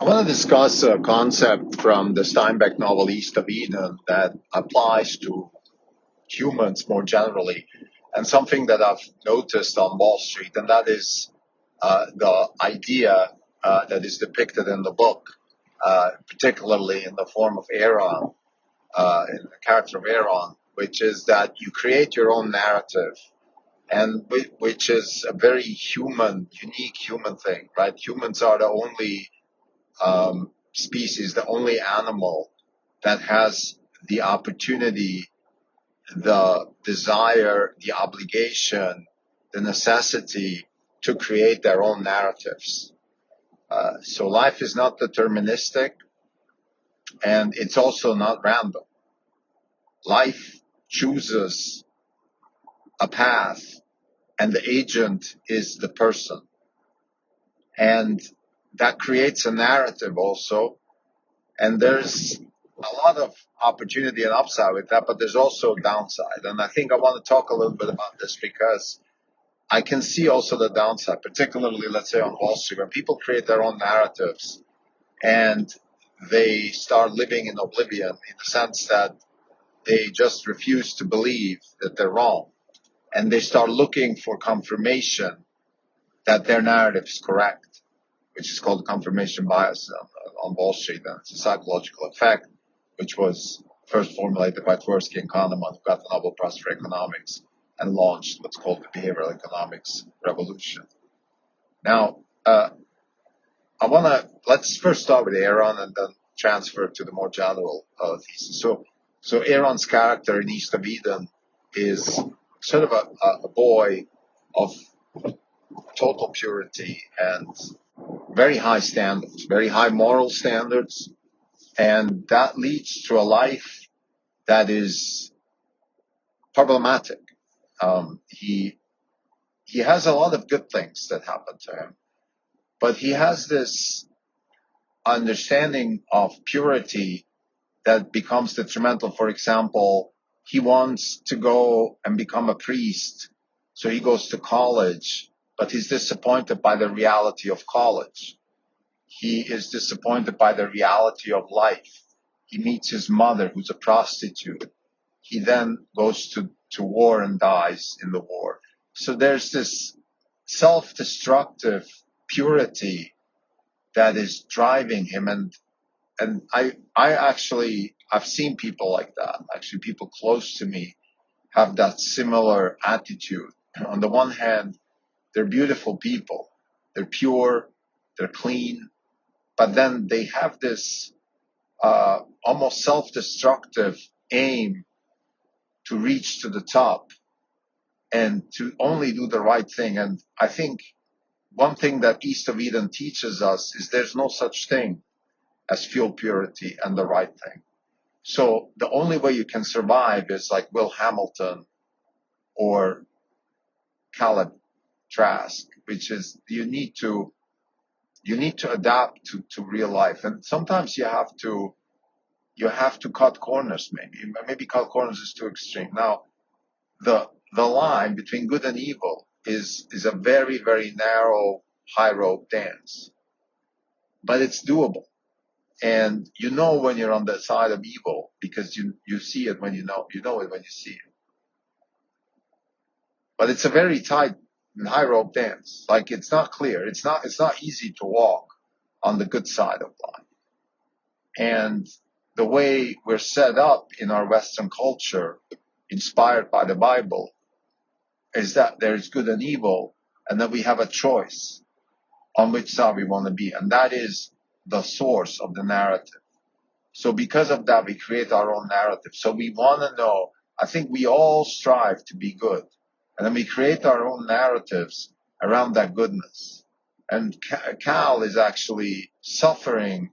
I want to discuss a concept from the Steinbeck novel East of Eden that applies to humans more generally, and something that I've noticed on Wall Street, and that is the idea that is depicted in the book, particularly in the form of Aaron, in the character of Aaron, which is that you create your own narrative, and which is a very unique human thing, right? Humans are the only species, the only animal that has the opportunity, the desire, the obligation, the necessity to create their own narratives. So life is not deterministic, and it's also not random. Life chooses a path, and the agent is the person. And that creates a narrative also. And there's a lot of opportunity and upside with that, but there's also a downside. And I think I want to talk a little bit about this because I can see also the downside, particularly, let's say, on Wall Street, when people create their own narratives and they start living in oblivion in the sense that they just refuse to believe that they're wrong. And they start looking for confirmation that their narrative is correct, which is called confirmation bias on Wall Street. And it's a psychological effect, which was first formulated by Tversky and Kahneman, who got the Nobel Prize for economics and launched what's called the behavioral economics revolution. Now, let's first start with Aaron and then transfer to the more general thesis. So Aaron's character in East of Eden is sort of a boy of total purity and very high standards, very high moral standards, and that leads to a life that is problematic. He has a lot of good things that happen to him, but he has this understanding of purity that becomes detrimental. For example, he wants to go and become a priest, so he goes to college, but he's disappointed by the reality of college. He is disappointed by the reality of life. He meets his mother, who's a prostitute. He then goes to war and dies in the war. So there's this self-destructive purity that is driving him. And I've seen people like that. Actually, people close to me have that similar attitude. On the one hand, they're beautiful people. They're pure, they're clean, but then they have this almost self-destructive aim to reach to the top and to only do the right thing. And I think one thing that East of Eden teaches us is there's no such thing as full purity and the right thing. So the only way you can survive is like Will Hamilton or Caleb Trask, which is you need to adapt to real life. And sometimes you have to cut corners. Maybe cut corners is too extreme. Now, the line between good and evil is a very, very narrow, high rope dance, but it's doable. And you know when you're on the side of evil because you see it when you know it when you see it. But it's a very tight and high rope dance. Like it's not clear. It's not easy to walk on the good side of life. And the way we're set up in our Western culture, inspired by the Bible, is that there is good and evil, and that we have a choice on which side we want to be. And that is the source of the narrative. So because of that, we create our own narrative. So we want to know, I think we all strive to be good. And then we create our own narratives around that goodness. And Cal is actually suffering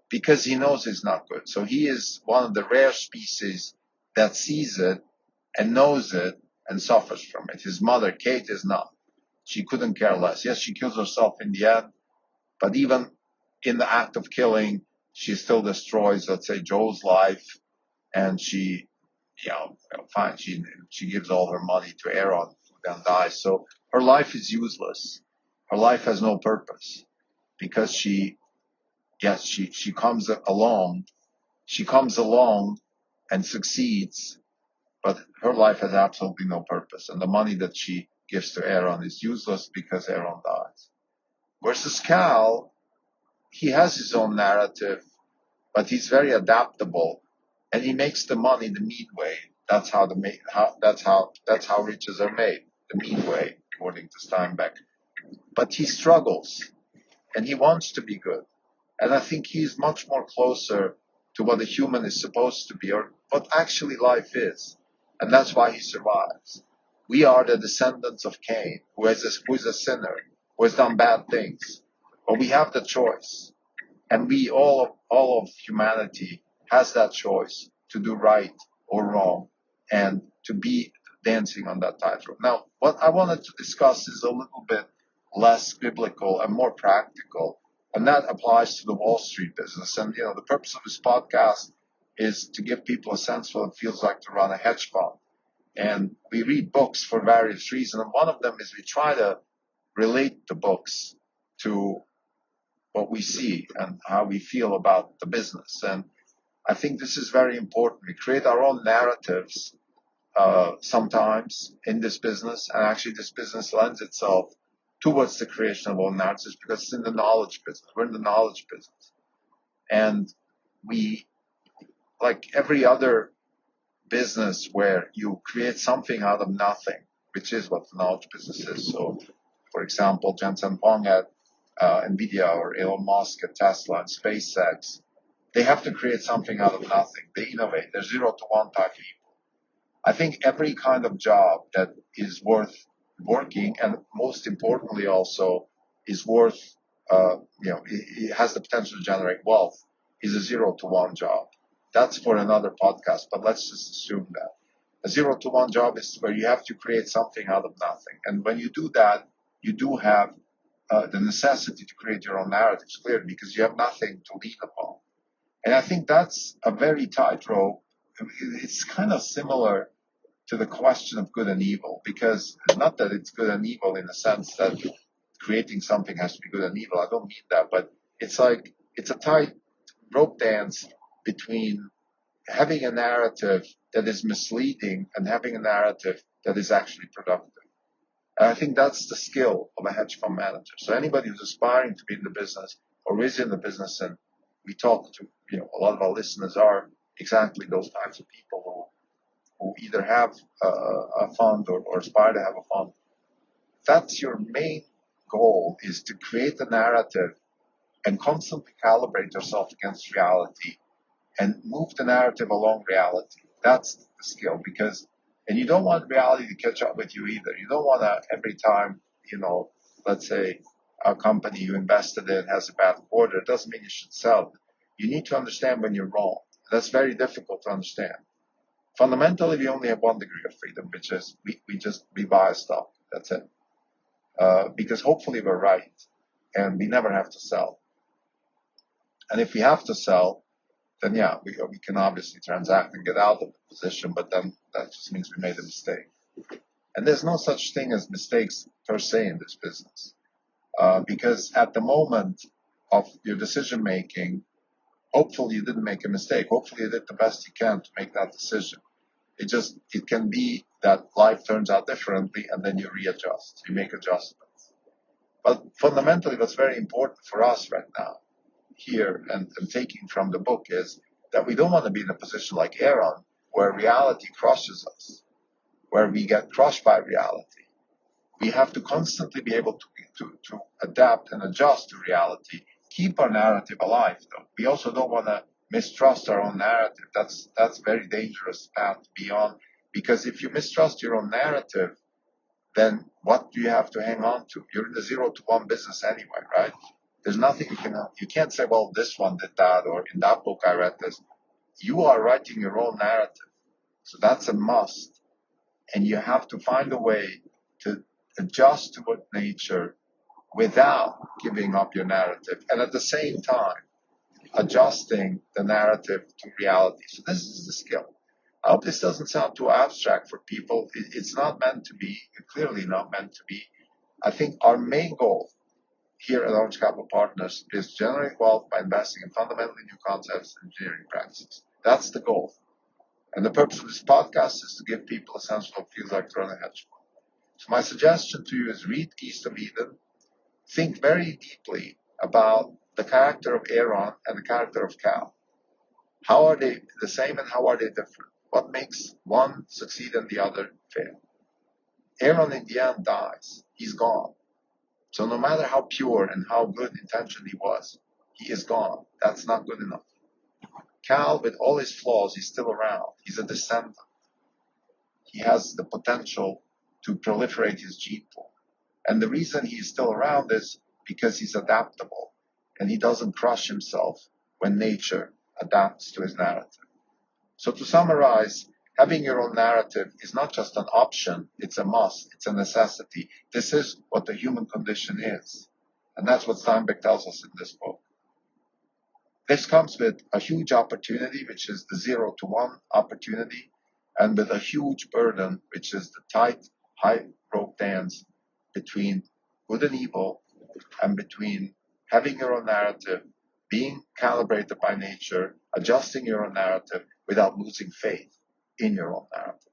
because he knows it's not good. So he is one of the rare species that sees it and knows it and suffers from it. His mother, Kate, is not. She couldn't care less. Yes, she kills herself in the end, but even in the act of killing, she still destroys, let's say, Joe's life, and she, fine, she gives all her money to Aaron, who then dies. So her life is useless. Her life has no purpose because she yes, she comes along, and succeeds, but her life has absolutely no purpose, and the money that she gives to Aaron is useless because Aaron dies. Versus Cal, he has his own narrative, but he's very adaptable, and he makes the money the mean way. That's how riches are made, the mean way, according to Steinbeck. But he struggles, and he wants to be good. And I think he's much more closer to what a human is supposed to be, or what actually life is. And that's why he survives. We are the descendants of Cain, who is a sinner, who has done bad things. But we have the choice. And all of humanity has that choice to do right or wrong, and to be dancing on that tightrope. Now, what I wanted to discuss is a little bit less biblical and more practical, and that applies to the Wall Street business. And the purpose of this podcast is to give people a sense of what it feels like to run a hedge fund. And we read books for various reasons, and one of them is we try to relate the books to what we see and how we feel about the business. And I think this is very important. We create our own narratives sometimes in this business, and actually this business lends itself towards the creation of own narratives because it's in the knowledge business. We're in the knowledge business. And we, like every other business where you create something out of nothing, which is what the knowledge business is. So, for example, Jensen Huang at NVIDIA, or Elon Musk at Tesla and SpaceX, they have to create something out of nothing. They innovate. They're 0 to 1 type people. I think every kind of job that is worth working, and most importantly also is worth, it has the potential to generate wealth, is a 0 to 1 job. That's for another podcast, but let's just assume that. A 0 to 1 job is where you have to create something out of nothing. And when you do that, you do have the necessity to create your own narratives, clearly, because you have nothing to lean upon. And I think that's a very tightrope. It's kind of similar to the question of good and evil, because not that it's good and evil in the sense that creating something has to be good and evil. I don't mean that, but it's like it's a tight rope dance between having a narrative that is misleading and having a narrative that is actually productive. And I think that's the skill of a hedge fund manager. So anybody who's aspiring to be in the business or is in the business, and we talk to, a lot of our listeners are exactly those types of people who either have a fund or aspire to have a fund. That's your main goal, is to create a narrative and constantly calibrate yourself against reality and move the narrative along reality. That's the skill, and you don't want reality to catch up with you either. You don't want to, every time, let's say a company you invested in has a bad quarter, it doesn't mean you should sell. You need to understand when you're wrong. That's very difficult to understand. Fundamentally, we only have one degree of freedom, which is we buy a stock. That's it. Because hopefully we're right, and we never have to sell. And if we have to sell, then yeah, we can obviously transact and get out of the position, but then that just means we made a mistake. And there's no such thing as mistakes per se in this business, because at the moment of your decision making, hopefully you didn't make a mistake. Hopefully you did the best you can to make that decision. It can be that life turns out differently, and then you readjust, you make adjustments. But fundamentally, what's very important for us right now here and taking from the book is that we don't want to be in a position like Aaron, where reality crushes us, where we get crushed by reality. We have to constantly be able to adapt and adjust to reality, keep our narrative alive, though. We also don't want to mistrust our own narrative. That's a very dangerous path to be on, because if you mistrust your own narrative, then what do you have to hang on to? You're in the 0 to 1 business anyway, right? There's nothing you can't say, well, this one did that, or in that book I read this. You are writing your own narrative. So that's a must. And you have to find a way to adjust to what nature without giving up your narrative. And at the same time, adjusting the narrative to reality. So this is the skill. I hope this doesn't sound too abstract for people. It's not meant to be, clearly not meant to be. I think our main goal here at Orange Capital Partners is generate wealth by investing in fundamentally new concepts and engineering practices. That's the goal. And the purpose of this podcast is to give people a sense of what it feels like to run a hedge fund. So my suggestion to you is read East of Eden, think very deeply about the character of Aaron and the character of Cal. How are they the same and how are they different? What makes one succeed and the other fail? Aaron in the end dies. He's gone. So no matter how pure and how good intention he was, he is gone. That's not good enough. Cal, with all his flaws, he's still around. He's a descendant. He has the potential to proliferate his gene pool. And the reason he's still around is because he's adaptable and he doesn't crush himself when nature adapts to his narrative. So to summarize, having your own narrative is not just an option, it's a must, it's a necessity. This is what the human condition is. And that's what Steinbeck tells us in this book. This comes with a huge opportunity, which is the 0 to 1 opportunity, and with a huge burden, which is the tight, high rope dance between good and evil, and between having your own narrative, being calibrated by nature, adjusting your own narrative without losing faith in your own narrative.